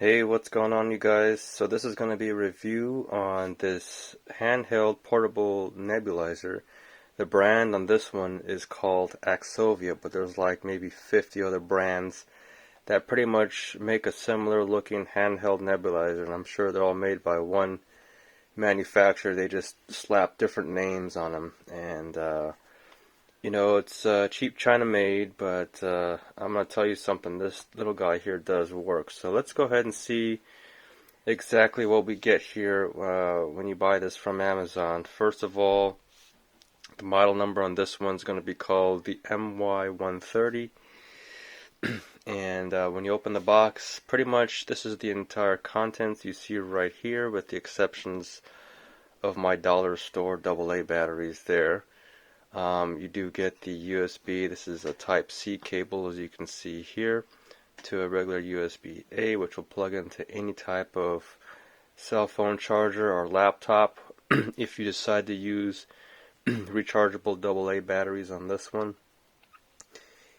Hey, what's going on, you guys? So this is going to be a review on this handheld portable nebulizer. The brand on this one is called AKSOVIA, but there's like maybe 50 other brands that pretty much make a similar looking handheld nebulizer, and I'm sure they're all made by one manufacturer. They just slap different names on them, and it's cheap China made, but I'm going to tell you something. This little guy here does work. So let's go ahead and see exactly what we get here when you buy this from Amazon. First of all, the model number on this one's going to be called the MY130. And when you open the box, pretty much this is the entire contents you see right here, with the exceptions of my dollar store AA batteries there. You do get the USB. This is a Type C cable, as you can see here, to a regular USB-A, which will plug into any type of cell phone charger or laptop if you decide to use rechargeable AA batteries on this one.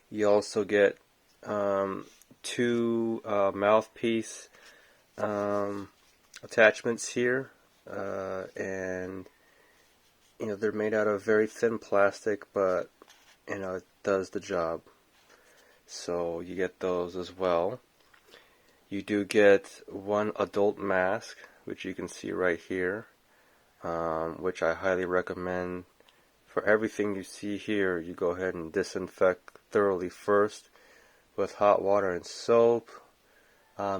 You also get two mouthpiece attachments here, and they're made out of very thin plastic, but it does the job. So you get those as well. You do get one adult mask, which you can see right here, which I highly recommend. For everything you see here, you go ahead and disinfect thoroughly first with hot water and soap.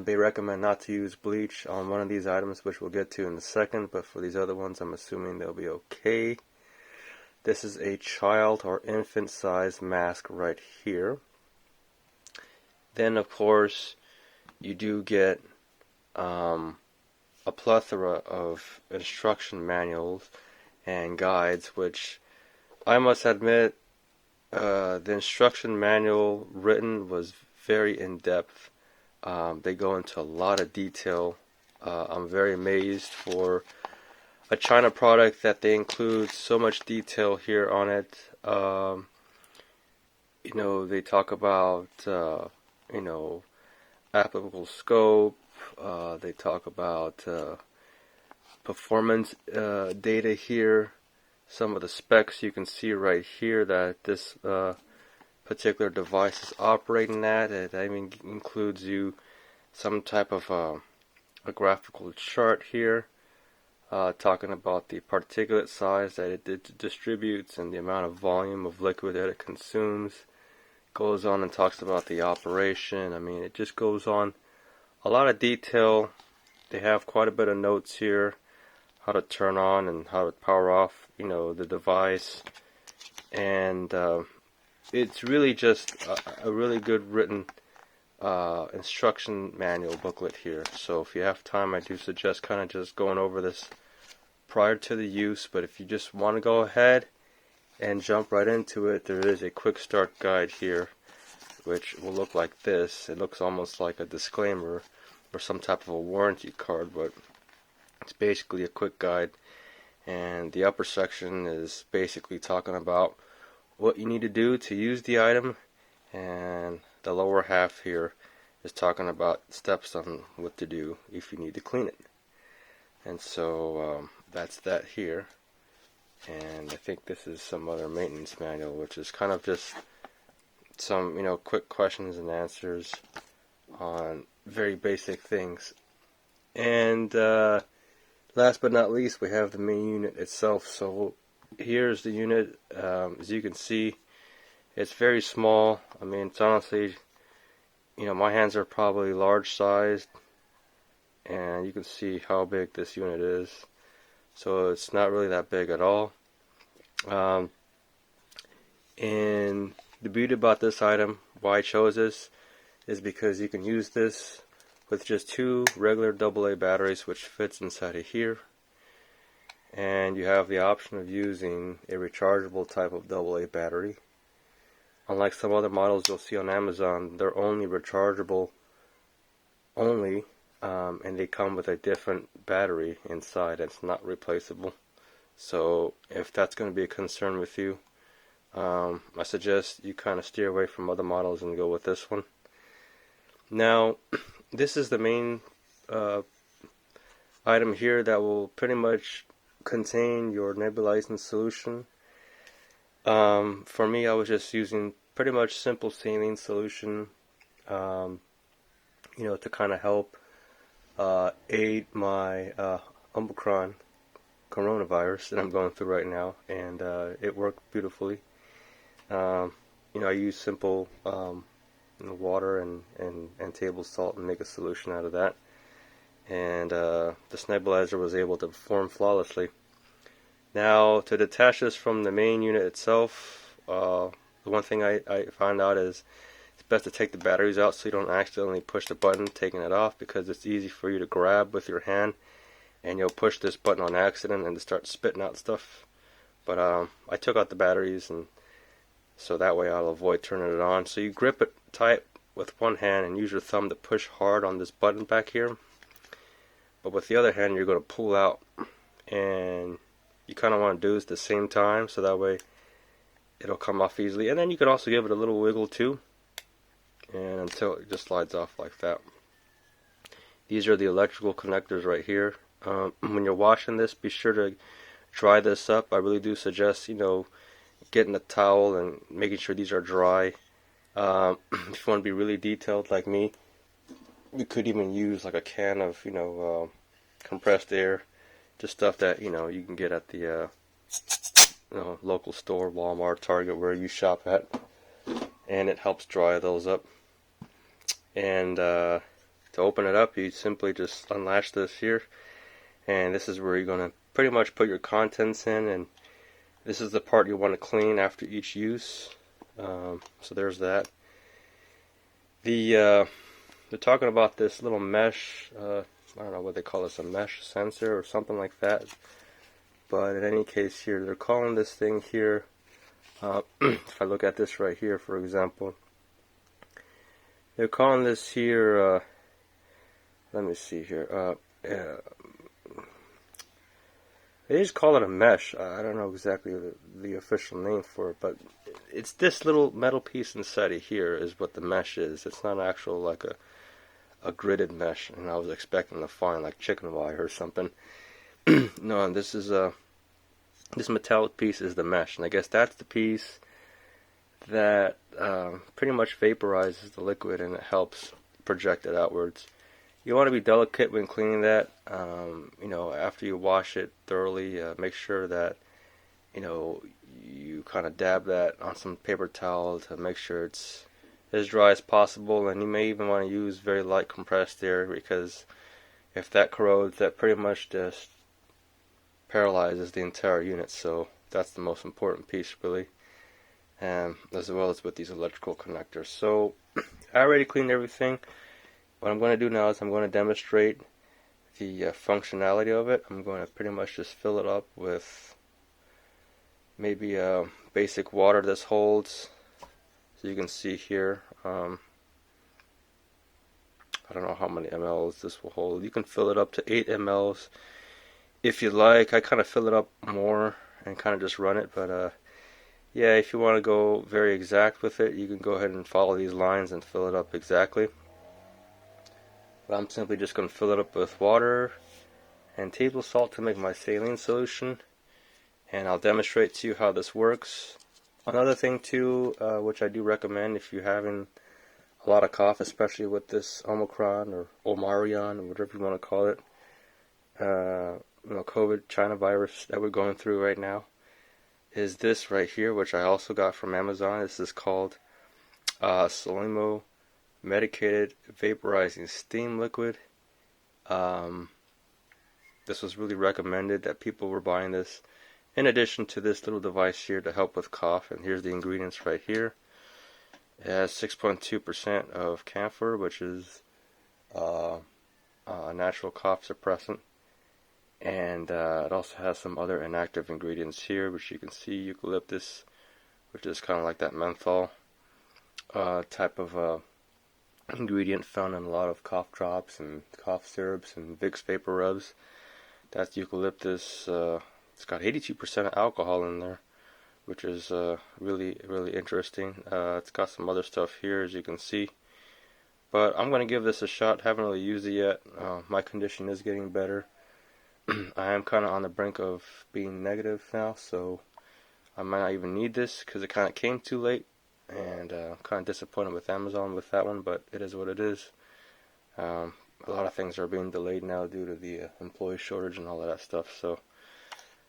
They recommend not to use bleach on one of these items, which we'll get to in a second, but for these other ones, I'm assuming they'll be okay. This is a child or infant size mask right here. Then, of course, you do get a plethora of instruction manuals and guides, which I must admit, the instruction manual written was very in-depth. They go into a lot of detail. I'm very amazed for a China product that they include so much detail here on it. They talk about applicable scope. They talk about performance data here. Some of the specs you can see right here that this particular device is operating at. It even includes you some type of a graphical chart here, talking about the particulate size that it distributes and the amount of volume of liquid that it consumes. Goes on and talks about the operation. I mean, it just goes on a lot of detail. They have quite a bit of notes here, how to turn on and how to power off, the device. And it's really just a really good written instruction manual booklet here. So if you have time, I do suggest kind of just going over this prior to the use. But if you just want to go ahead and jump right into it, there is a quick start guide here, which will look like this. It looks almost like a disclaimer or some type of a warranty card, but it's basically a quick guide. And the upper section is basically talking about what you need to do to use the item, and the lower half here is talking about steps on what to do if you need to clean it. And so that's that here. And I think this is some other maintenance manual, which is kind of just some quick questions and answers on very basic things. And last but not least, we have the main unit itself. So here's the unit. As you can see, it's very small. I mean, it's honestly, my hands are probably large sized, and you can see how big this unit is. So it's not really that big at all. And the beauty about this item, why I chose this, is because you can use this with just two regular AA batteries, which fits inside of here. And you have the option of using a rechargeable type of AA battery. Unlike some other models you'll see on Amazon, they're only rechargeable only, and they come with a different battery inside that's not replaceable. So if that's going to be a concern with you, I suggest you kind of steer away from other models and go with this one. Now, this is the main uh, item here that will pretty much contain your nebulizing solution. For me, I was just using pretty much simple saline solution, um, to kind of help aid my Omicron coronavirus that I'm going through right now, and it worked beautifully. Um, I use simple water and table salt and make a solution out of that. And this nebulizer was able to perform flawlessly. Now, to detach this from the main unit itself, the one thing I found out is it's best to take the batteries out so you don't accidentally push the button taking it off, because it's easy for you to grab with your hand and you'll push this button on accident and start spitting out stuff. But I took out the batteries, and so that way I'll avoid turning it on. So you grip it tight with one hand and use your thumb to push hard on this button back here. But with the other hand, you're going to pull out, and you kind of want to do this at the same time, so that way it'll come off easily. And then you can also give it a little wiggle too, and until it just slides off like that. These are the electrical connectors right here. When you're washing this, be sure to dry this up. I really do suggest, getting a towel and making sure these are dry. If you want to be really detailed like me, you could even use like a can of, compressed air, just stuff that, you can get at the local store, Walmart, Target, where you shop at, and it helps dry those up. And to open it up, you simply just unlatch this here, and this is where you're going to pretty much put your contents in, and this is the part you want to clean after each use. So there's that. They're talking about this little mesh, I don't know what they call this, a mesh sensor or something like that. But in any case here, they're calling this thing here, if I look at this right here, for example, they're calling this here, let me see here, they just call it a mesh. I don't know exactly the official name for it, but it's this little metal piece inside of here is what the mesh is. It's not actual like a gridded mesh, and I was expecting to find like chicken wire or something. No, this is this metallic piece is the mesh, and I guess that's the piece that pretty much vaporizes the liquid and it helps project it outwards. You want to be delicate when cleaning that. After you wash it thoroughly, make sure that you kind of dab that on some paper towel to make sure it's as dry as possible. And you may even want to use very light compressed air, because if that corrodes, that pretty much just paralyzes the entire unit. So that's the most important piece, really, as well as with these electrical connectors. So I already cleaned everything. What I'm going to do now is I'm going to demonstrate the functionality of it. I'm going to pretty much just fill it up with maybe basic water this holds. So you can see here, I don't know how many mLs this will hold. You can fill it up to 8 mLs if you like. I kind of fill it up more and kind of just run it, but yeah, if you want to go very exact with it, you can go ahead and follow these lines and fill it up exactly. But I'm simply just going to fill it up with water and table salt to make my saline solution, and I'll demonstrate to you how this works. Another thing too, which I do recommend if you're having a lot of cough, especially with this Omicron or Omarion or whatever you want to call it, COVID, China virus that we're going through right now, is this right here, which I also got from Amazon. This is called Solimo Medicated Vaporizing Steam Liquid. This was really recommended that people were buying this in addition to this little device here to help with cough. And here's the ingredients right here. It has 6.2% of camphor, which is a natural cough suppressant, and it also has some other inactive ingredients here, which you can see: eucalyptus, which is kind of like that menthol type of ingredient found in a lot of cough drops and cough syrups and Vicks vapor rubs. That's eucalyptus. It's got 82% of alcohol in there, which is really, really interesting. It's got some other stuff here, as you can see. But I'm going to give this a shot. Haven't really used it yet. My condition is getting better. I am kind of on the brink of being negative now, so I might not even need this because it kind of came too late. And I'm kind of disappointed with Amazon with that one, but it is what it is. A lot of things are being delayed now due to the employee shortage and all of that stuff. So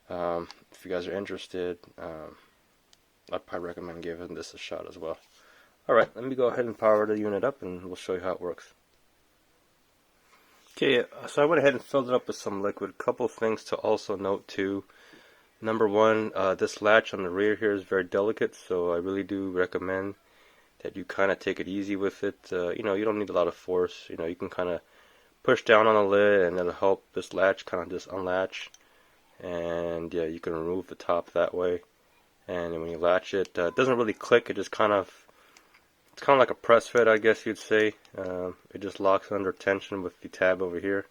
if you guys are interested, I'd probably recommend giving this a shot as well. Alright, let me go ahead and power the unit up and we'll show you how it works. Okay, so I went ahead and filled it up with some liquid. Couple things to also note too. Number one, this latch on the rear here is very delicate, so I really do recommend that you kind of take it easy with it. You know, you don't need a lot of force. You know, you can kind of push down on the lid and it'll help this latch kind of just unlatch. And yeah, you can remove the top that way. And when you latch it, it doesn't really click. It just kind of, it's kind of like a press fit, I guess you'd say. It just locks under tension with the tab over here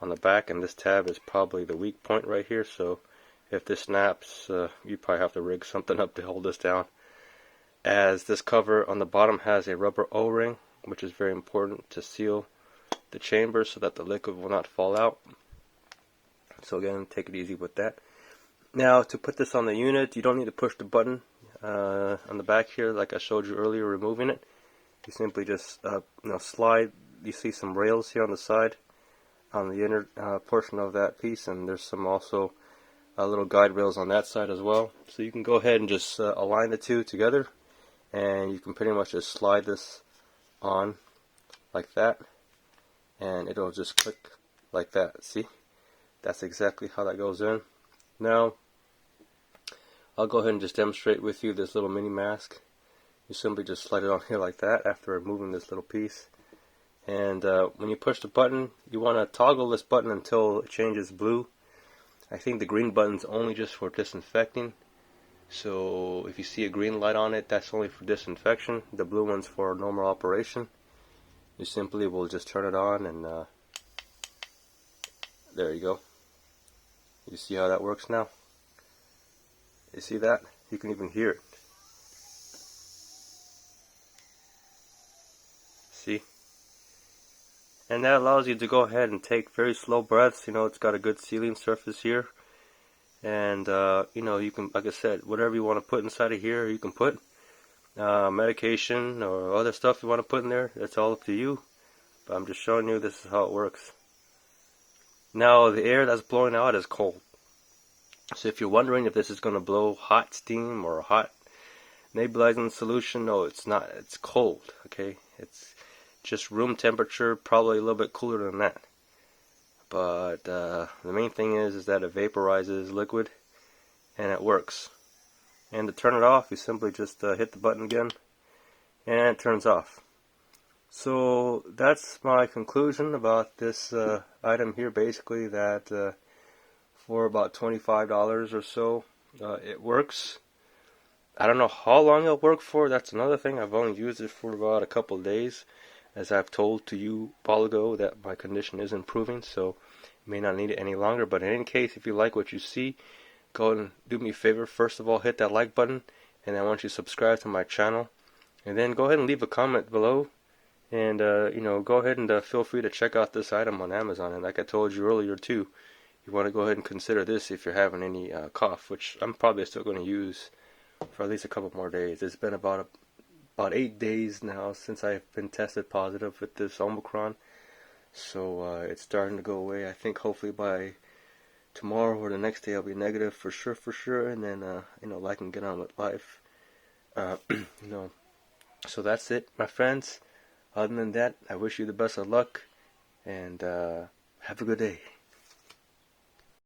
on the back, and this tab is probably the weak point right here. So if this snaps, you probably have to rig something up to hold this down. As this cover on the bottom has a rubber O-ring, which is very important to seal the chamber so that the liquid will not fall out. So again, take it easy with that. Now, to put this on the unit, you don't need to push the button on the back here like I showed you earlier removing it. You simply just slide. You see some rails here on the side on the inner portion of that piece, and there's some also little guide rails on that side as well. So you can go ahead and just align the two together, and you can pretty much just slide this on like that, and it'll just click like that. See? That's exactly how that goes in. Now, I'll go ahead and just demonstrate with you this little mini mask. You simply just slide it on here like that after removing this little piece. And when you push the button, you want to toggle this button until it changes blue. I think the green button's only just for disinfecting. So if you see a green light on it, that's only for disinfection. The blue one's for normal operation. You simply will just turn it on, and there you go. You see how that works now? You see that? You can even hear it. See? And that allows you to go ahead and take very slow breaths. You know, it's got a good sealing surface here. And, you know, you can, like I said, whatever you want to put inside of here, you can put. Medication or other stuff you want to put in there, that's all up to you. But I'm just showing you this is how it works. Now, the air that's blowing out is cold. So if you're wondering if this is going to blow hot steam or hot nebulizing solution, no, it's not. It's cold, okay? It's just room temperature, probably a little bit cooler than that. But the main thing is that it vaporizes liquid, and it works. And to turn it off, you simply just hit the button again, and it turns off. So that's my conclusion about this item here. Basically, that for about $25 or so, it works. I don't know how long it'll work for. That's another thing. I've only used it for about a couple of days, as I've told to you a while ago that my condition is improving, so you may not need it any longer. But in any case, if you like what you see, go ahead and do me a favor. First of all, hit that like button, and I want you to subscribe to my channel, and then go ahead and leave a comment below. And you know, go ahead and feel free to check out this item on Amazon. And like I told you earlier too, you want to go ahead and consider this if you're having any cough, which I'm probably still going to use for at least a couple more days. It's been about 8 days now since I've been tested positive with this Omicron, so it's starting to go away. I think hopefully by tomorrow or the next day I'll be negative for sure, and then you know, I can get on with life. You know, so that's it, my friends. Other than that, I wish you the best of luck, and have a good day.